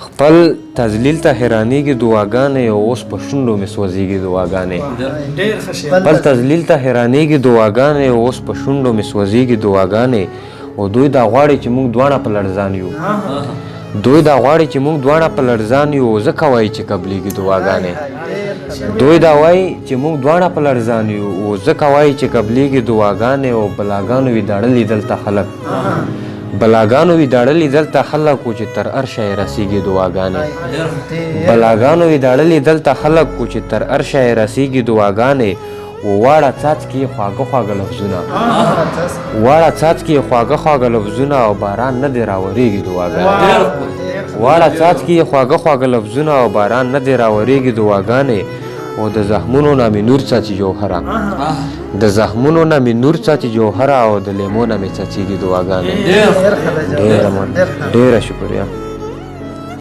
خپل تذلیل ته حیرانېږي دعاګانې او اوس په شونډو مې سوځېږي دعاګانې خپل تذلیل ته حیرانېږي دعاګانې او اوس په شونډو مې سوځېږي دعاګانې او دوی دا غواړي چې موږ دواړه په لړزان یو دوی دا غواړي چې موږ دواړه په لړزان یو ځکه وایي چې قبلېږي دعاګانې دوی دا وایي چې موږ دواړه په لړزان یو او ځکه وایي چې قبلېږي دعاګانې او بلاګانو ویداړلي دلته خلک بلاګانو ویداړلي دلته خلک و چې تر عرشه یې رسېږي دعاګانې بلاګانو ویداړلي دلته خلک و چې تر عرشه یې رسېږي دعاګانې واړه څاڅکي یې خواږه خواږه لفظونه واړه څاڅکي یې خواږه خواږه لفظونه او باران نه دی راورېږي دعاګانې واړه څاڅکي یې خواږه خواږه لفظونه او باران نه دی راورېږي دعاګانې او د زخمونو نه مې نور څاڅي جوهره د زخمونو نه مې نور څاڅي جوهره او د لیمو نه مې څاڅېږي دعاګانې ډېره شکریه